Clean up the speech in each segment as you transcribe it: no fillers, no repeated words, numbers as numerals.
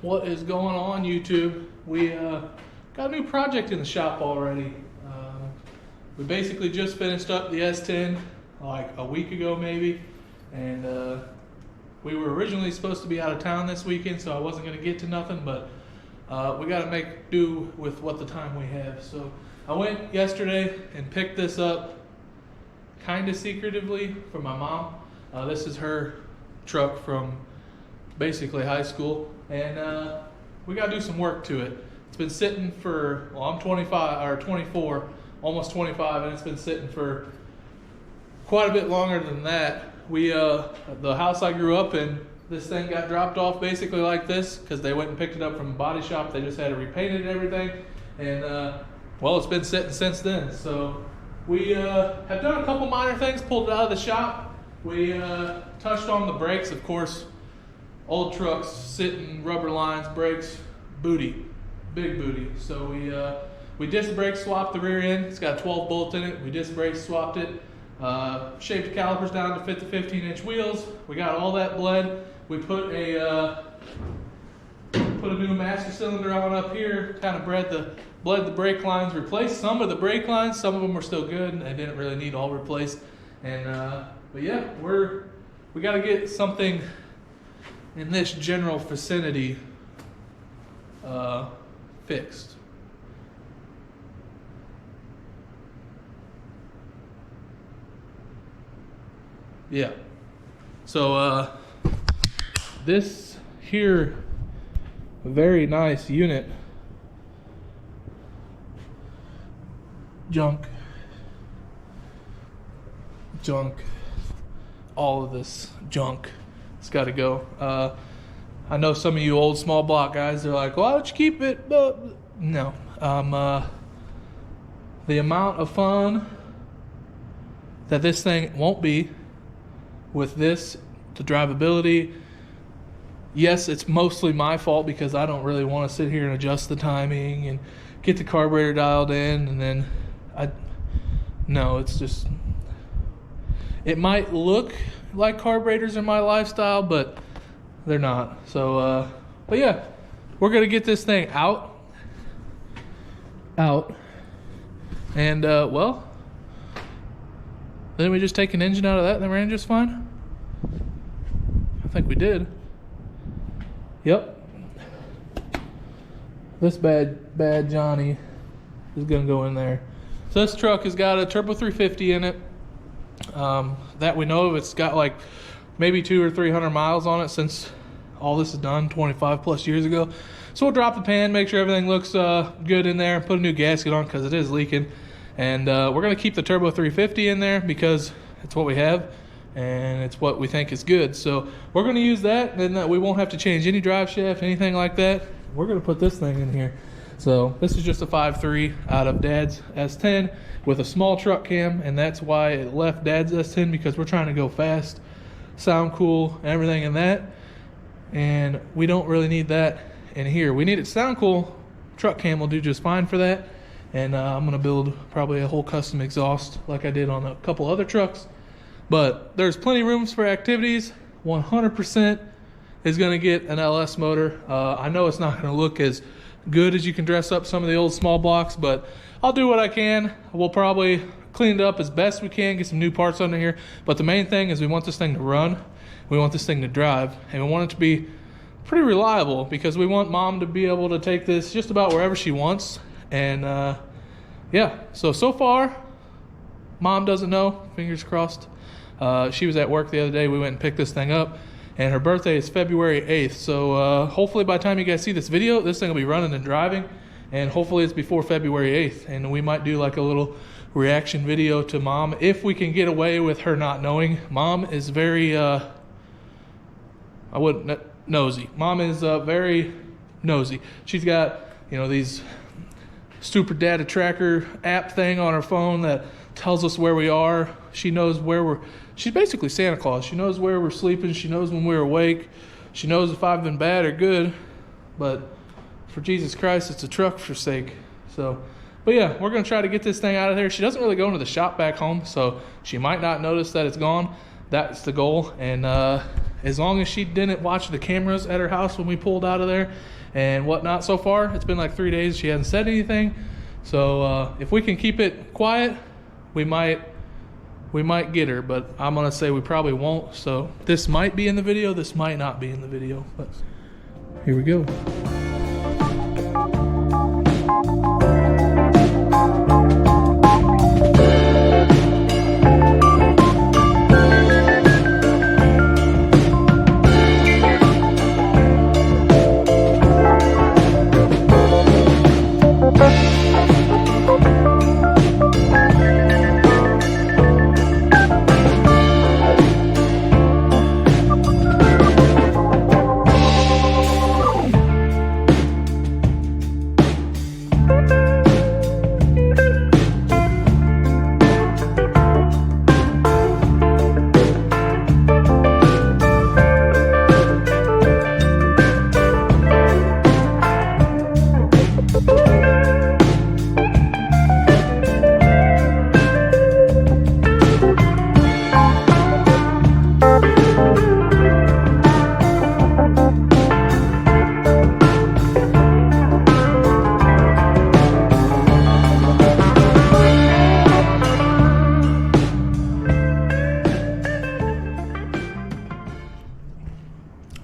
What is going on, YouTube? We got a new project in the shop already. We basically just finished up the S10 like a week ago maybe, and we were originally supposed to be out of town this weekend, so I wasn't going to get to nothing, but we got to make do with what the time we have. So I went yesterday and picked this up kind of secretively from my mom. This is her truck from basically high school, and we got to do some work to it. It's been sitting for, well, I'm 24, almost 25, and it's been sitting for quite a bit longer than that. We the house I grew up in, this thing got dropped off basically like this because they went and picked it up from the body shop. They just had it repainted and everything, and well, it's been sitting since then. So we have done a couple minor things, pulled it out of the shop. We touched on the brakes, of course. Old trucks, sitting, rubber lines, brakes, booty, big booty. So we disc brake swapped the rear end. It's got a 12 bolt in it. We disc brake swapped it, shaped the calipers down to fit the 15-inch wheels. We got all that bled. We put a new master cylinder on up here. Kind of bled the brake lines, replaced some of the brake lines. Some of them were still good, and they didn't really need all replaced. And but yeah, we got to get something in this general vicinity fixed. Yeah. So this here very nice unit, junk, all of this junk. It's got to go. I know some of you old small block guys, they're like, why don't you keep it? No. The amount of fun that this thing won't be with this, the drivability, yes, it's mostly my fault because I don't really want to sit here and adjust the timing and get the carburetor dialed in, and then no, it's just, it might look like carburetors in my lifestyle, but they're not. So but yeah, we're gonna get this thing out, and well, didn't we just take an engine out of that and it ran just fine? I think we did. Yep. This bad Johnny is gonna go in there. So this truck has got a turbo 350 in it. That we know of. It's got like maybe 200 or 300 miles on it since all this is done 25 plus years ago. So we'll drop the pan, make sure everything looks good in there, put a new gasket on because it is leaking, and we're going to keep the turbo 350 in there because it's what we have and it's what we think is good. So we're going to use that, and then we won't have to change any drive shaft, anything like that. We're going to put this thing in here. So this is just a 5.3 out of Dad's S10 with a small truck cam, and that's why it left Dad's S10, because we're trying to go fast, sound cool, and everything in that, and we don't really need that in here. We need it to sound cool. Truck cam will do just fine for that, and I'm going to build probably a whole custom exhaust like I did on a couple other trucks, but there's plenty of rooms for activities. 100% is going to get an LS motor. I know it's not going to look as good as you can dress up some of the old small blocks, but I'll do what I can. We'll probably clean it up as best we can, get some new parts under here, but the main thing is we want this thing to run, we want this thing to drive, and we want it to be pretty reliable because we want Mom to be able to take this just about wherever she wants. And yeah, so far Mom doesn't know, fingers crossed. She was at work the other day, we went and picked this thing up, and her birthday is February 8th. So hopefully by the time you guys see this video, this thing will be running and driving, and hopefully it's before February 8th. And we might do like a little reaction video to Mom if we can get away with her not knowing. Mom is very, nosy. Mom is very nosy. She's got, you know, these super data tracker app thing on her phone that tells us where we are. She knows where she's basically Santa Claus. She knows where we're sleeping. She knows when we're awake. She knows if I've been bad or good. But for Jesus Christ, it's a truck for sake. So, but yeah, we're going to try to get this thing out of there. She doesn't really go into the shop back home, so she might not notice that it's gone. That's the goal. And as long as she didn't watch the cameras at her house when we pulled out of there and whatnot. So far, it's been like 3 days. She hasn't said anything. So if we can keep it quiet, we might get her, but I'm gonna say we probably won't. So this might be in the video, this might not be in the video, but here we go.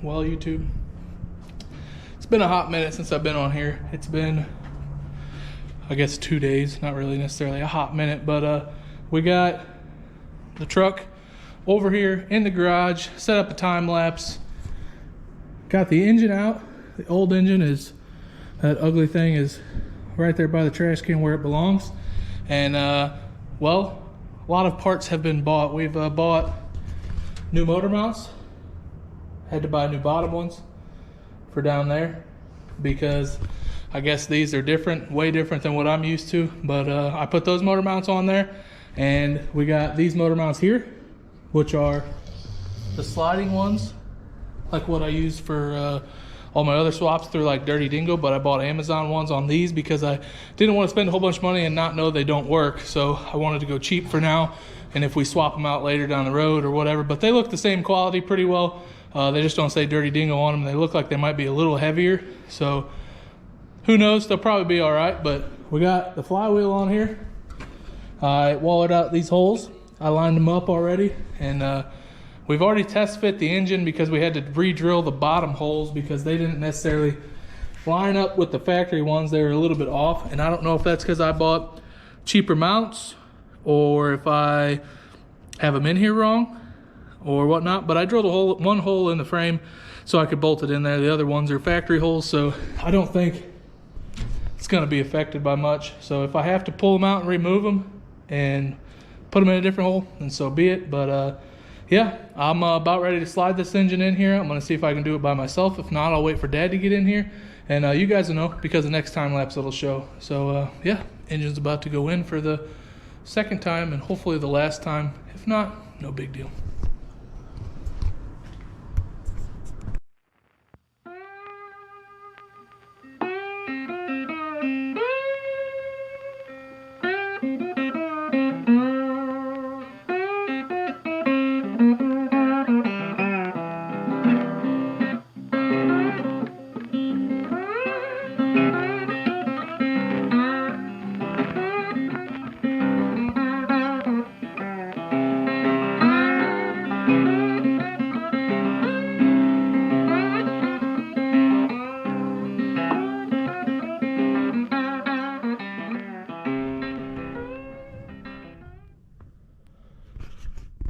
Well, YouTube, it's been a hot minute since I've been on here. It's been, I guess, 2 days, not really necessarily a hot minute, but we got the truck over here in the garage, set up a time lapse, got the engine out. The old engine is, that ugly thing is right there by the trash can where it belongs. And well, a lot of parts have been bought. We've bought new motor mounts. Had to buy new bottom ones for down there because I guess these are different, way different than what I'm used to. But I put those motor mounts on there, and we got these motor mounts here, which are the sliding ones, like what I use for all my other swaps through like Dirty Dingo. But I bought Amazon ones on these because I didn't want to spend a whole bunch of money and not know they don't work. So I wanted to go cheap for now, and if we swap them out later down the road or whatever. But they look the same quality pretty well. They just don't say Dirty Dingo on them. They look like they might be a little heavier. So who knows? They'll probably be all right. But we got the flywheel on here. I walled out these holes. I lined them up already. And we've already test fit the engine because we had to re-drill the bottom holes because they didn't necessarily line up with the factory ones. They were a little bit off. And I don't know if that's because I bought cheaper mounts or if I have them in here wrong or whatnot, but I drilled one hole in the frame so I could bolt it in there. The other ones are factory holes, so I don't think it's gonna be affected by much. So if I have to pull them out and remove them and put them in a different hole, then so be it. But yeah, I'm about ready to slide this engine in here. I'm gonna see if I can do it by myself. If not, I'll wait for Dad to get in here, and you guys will know because the next time lapse it'll show. So yeah, engine's about to go in for the second time and hopefully the last time. If not, no big deal.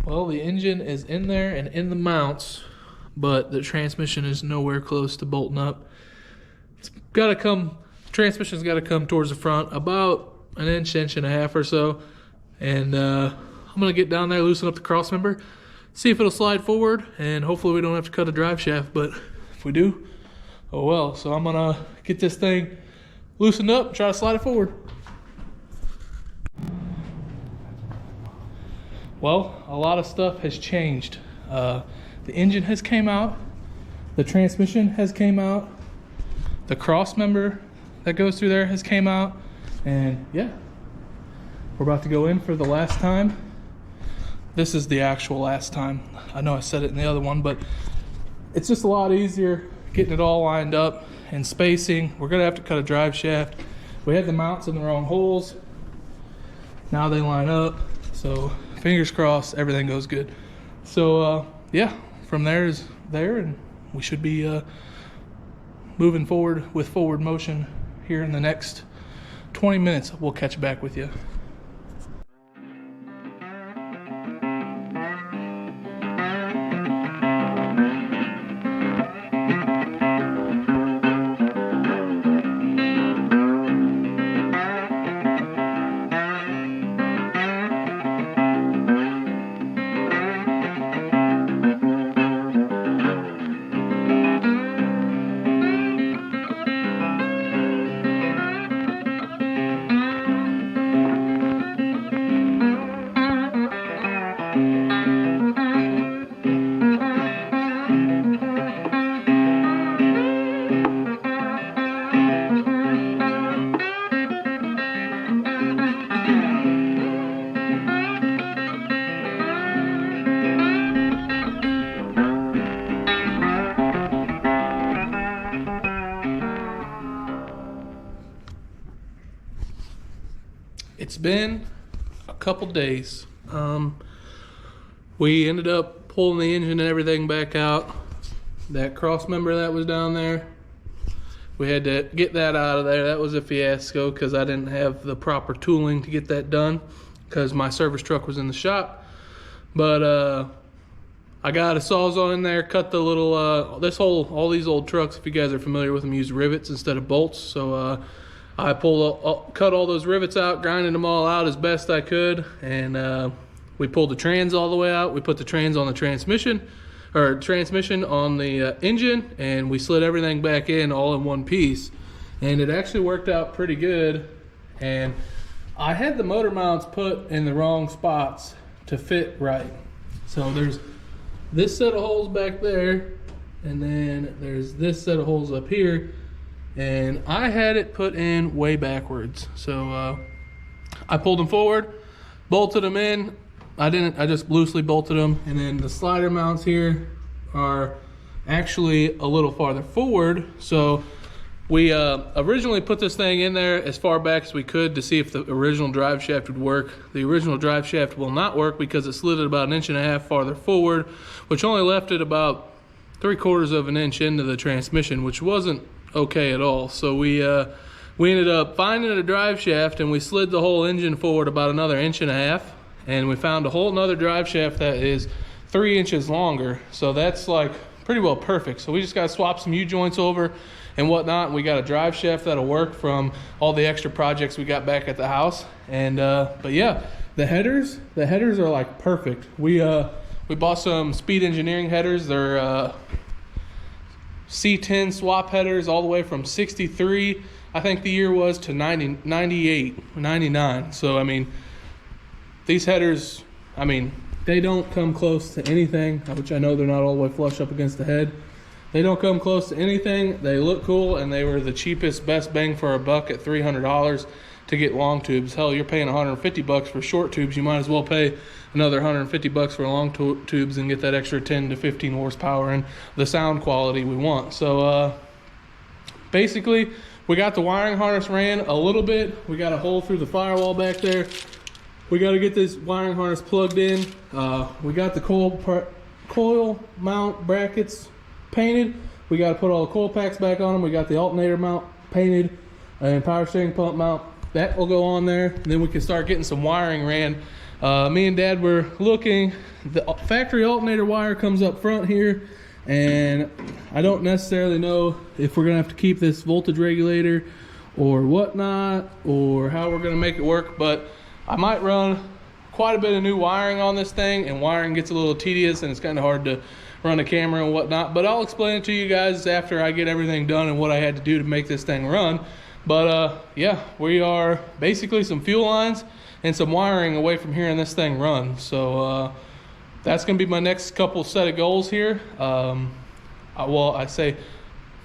Well, the engine is in there and in the mounts, but the transmission is nowhere close to bolting up. It's got to come, transmission's got to come towards the front about an inch, inch and a half or so. And I'm going to get down there, loosen up the cross member, see if it'll slide forward, and hopefully we don't have to cut a drive shaft. But if we do, oh well. So I'm going to get this thing loosened up and try to slide it forward. Well, a lot of stuff has changed. The engine has came out, the transmission has came out, the cross member that goes through there has came out, and yeah, we're about to go in for the last time. This is the actual last time. I know I said it in the other one, but it's just a lot easier getting it all lined up and spacing. We're gonna have to cut a drive shaft. We had the mounts in the wrong holes. Now they line up. So fingers crossed, everything goes good. So yeah, from there is there, and we should be moving forward with forward motion here in the next 20 minutes. We'll catch back with you. It's been a couple days. We ended up pulling the engine and everything back out. That cross member that was down there, we had to get that out of there. That was a fiasco because I didn't have the proper tooling to get that done because my service truck was in the shop. But I got a Sawzall in there, cut the little, all these old trucks, if you guys are familiar with them, use rivets instead of bolts. So I cut all those rivets out, grinded them all out as best I could, and we pulled the trans all the way out. We put the trans on the transmission on the engine, and we slid everything back in all in one piece. And it actually worked out pretty good. And I had the motor mounts put in the wrong spots to fit right. So there's this set of holes back there, and then there's this set of holes up here. And I had it put in way backwards. So I pulled them forward, bolted them in. I just loosely bolted them. And then the slider mounts here are actually a little farther forward. So we originally put this thing in there as far back as we could to see if the original drive shaft would work. The original drive shaft will not work because it slid it about 1.5 inches farther forward, which only left it about 3/4 of an inch into the transmission, which wasn't okay at all. So we ended up finding a drive shaft, and we slid the whole engine forward about another 1.5 inches, and we found a whole nother drive shaft that is 3 inches longer. So that's like pretty well perfect. So we just got to swap some U-joints over and whatnot, and we got a drive shaft that'll work from all the extra projects we got back at the house. And but yeah, the headers are like perfect. We bought some Speed Engineering headers. They're C10 swap headers all the way from 63, I think the year was, to 98, 99. So I mean, these headers, I mean, they don't come close to anything, which I know they're not all the way flush up against the head. They don't come close to anything. They look cool, and they were the cheapest, best bang for our buck at $300 to get long tubes. Hell, you're paying $150 for short tubes. You might as well pay another $150 for long tubes and get that extra 10 to 15 horsepower and the sound quality we want. So basically, we got the wiring harness ran a little bit. We got a hole through the firewall back there. We got to get this wiring harness plugged in. We got the coil mount brackets painted. We got to put all the coil packs back on them. We got the alternator mount painted and power steering pump mount. That will go on there. And then we can start getting some wiring ran. Me and Dad were looking. The factory alternator wire comes up front here, and I don't necessarily know if we're gonna have to keep this voltage regulator or whatnot, or how we're gonna make it work, but I might run quite a bit of new wiring on this thing, and wiring gets a little tedious and it's kind of hard to run a camera and whatnot, but I'll explain it to you guys after I get everything done and what I had to do to make this thing run. But yeah, we are basically some fuel lines and some wiring away from hearing this thing run. So that's gonna be my next couple set of goals here. Well, I say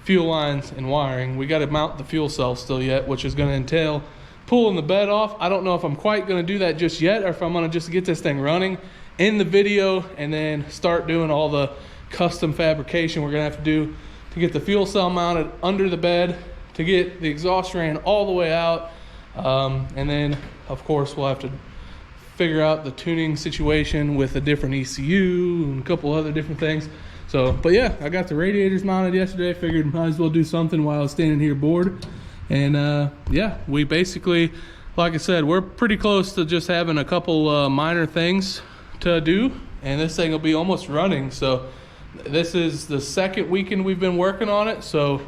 fuel lines and wiring. We got to mount the fuel cell still yet, which is going to entail pulling the bed off. I don't know if I'm quite going to do that just yet, or if I'm going to just get this thing running in the video and then start doing all the custom fabrication we're gonna have to do to get the fuel cell mounted under the bed, to get the exhaust ran all the way out, and then of course we'll have to figure out the tuning situation with a different ECU and a couple other different things. So, but yeah, I got the radiators mounted yesterday. Figured might as well do something while I was standing here bored. And yeah, we basically, like I said, we're pretty close to just having a couple minor things to do, and this thing will be almost running. So this is the second weekend we've been working on it. So,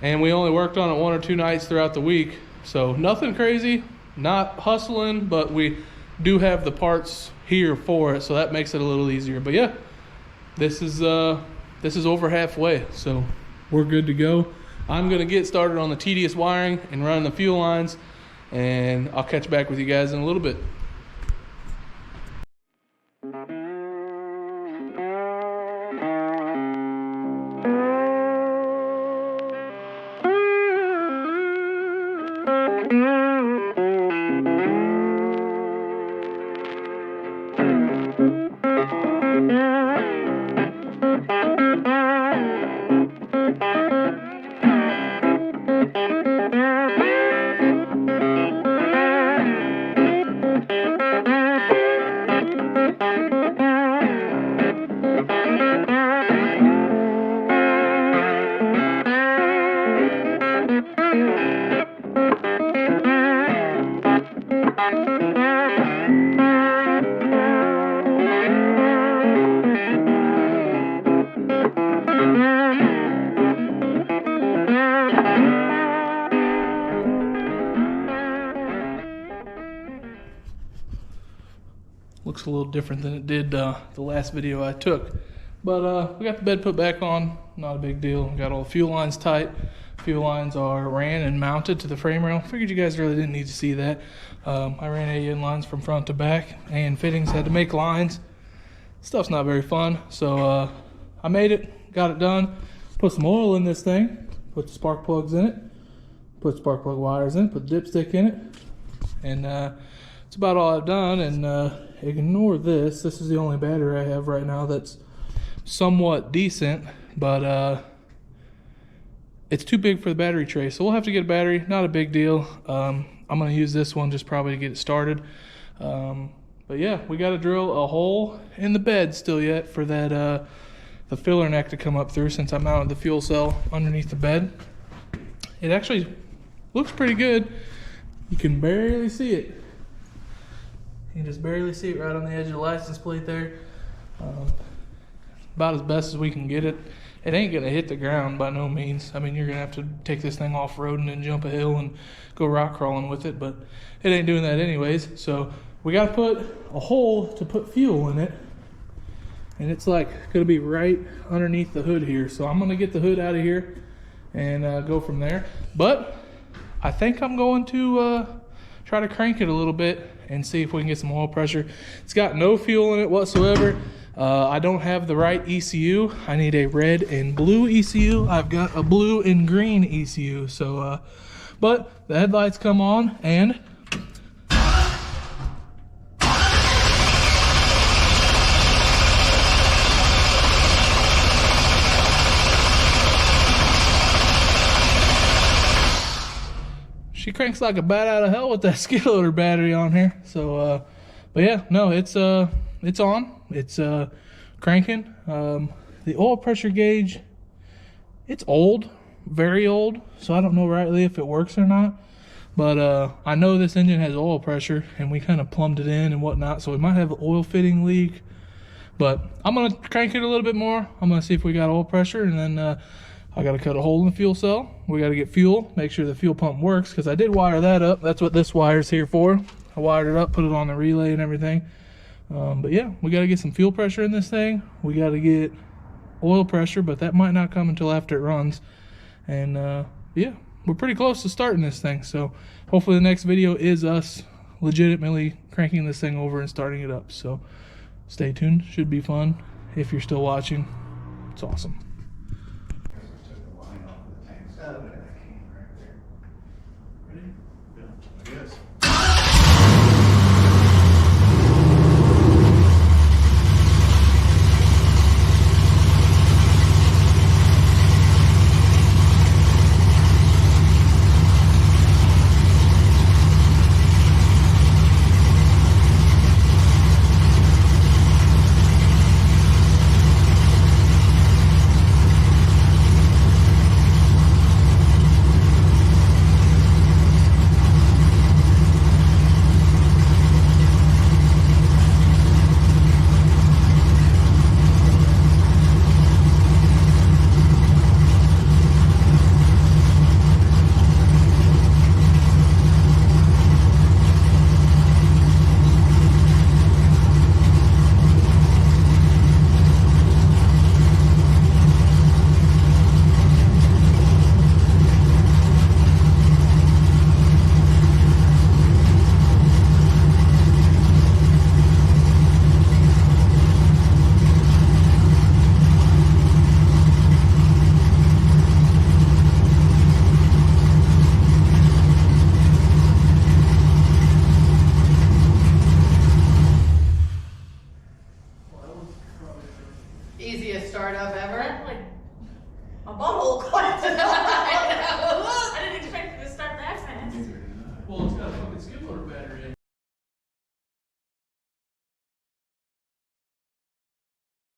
and we only worked on it 1 or 2 nights throughout the week. So nothing crazy, not hustling, but we do have the parts here for it, so that makes it a little easier. But yeah, this is over halfway, so we're good to go. I'm gonna get started on the tedious wiring and running the fuel lines, and I'll catch back with you guys in a little bit. Looks a little different than it did the last video I took. But we got the bed put back on, not a big deal. Got all the fuel lines tight. Fuel lines are ran and mounted to the frame rail. Figured you guys really didn't need to see that. I ran AN lines from front to back. AN fittings, had to make lines. Stuff's not very fun, so I made it, got it done. Put some oil in this thing, put the spark plugs in it, put spark plug wires in it, put the dipstick in it, and that's about all I've done. And ignore this. This is the only battery I have right now that's somewhat decent, but it's too big for the battery tray, so we'll have to get a battery. Not a big deal. I'm gonna use this one just probably to get it started. But yeah, we got to drill a hole in the bed still yet for that the filler neck to come up through, since I mounted the fuel cell underneath the bed. It actually looks pretty good. You can barely see it. You can just barely see it right on the edge of the license plate there. About as best as we can get it. It ain't gonna hit the ground by no means. I mean, you're gonna have to take this thing off-road and then jump a hill and go rock crawling with it, but it ain't doing that anyways. So we gotta put a hole to put fuel in it, and it's like gonna be right underneath the hood here. So I'm gonna get the hood out of here and go from there. But I think I'm going to try to crank it a little bit and see if we can get some oil pressure. It's got no fuel in it whatsoever. I don't have the right ECU. I need a red and blue ECU. I've got a blue and green ECU. So, but the headlights come on, and she cranks like a bat out of hell with that skid loader battery on here. So, but yeah, no, it's on. It's cranking. The oil pressure gauge, it's old, very old, so I don't know rightly if it works or not. But I know this engine has oil pressure, and we kind of plumbed it in and whatnot, so we might have an oil fitting leak. But I'm gonna crank it a little bit more. I'm gonna see if we got oil pressure, and then I gotta cut a hole in the fuel cell. We gotta get fuel, make sure the fuel pump works, because I did wire that up. That's what this wire's here for. I wired it up, put it on the relay and everything. But yeah, we got to get some fuel pressure in this thing. We got to get oil pressure, but that might not come until after it runs. And yeah, we're pretty close to starting this thing. So hopefully the next video is us legitimately cranking this thing over and starting it up. So stay tuned. Should be fun. If you're still watching, it's awesome. Easiest startup ever. Like, my butthole quite tonight.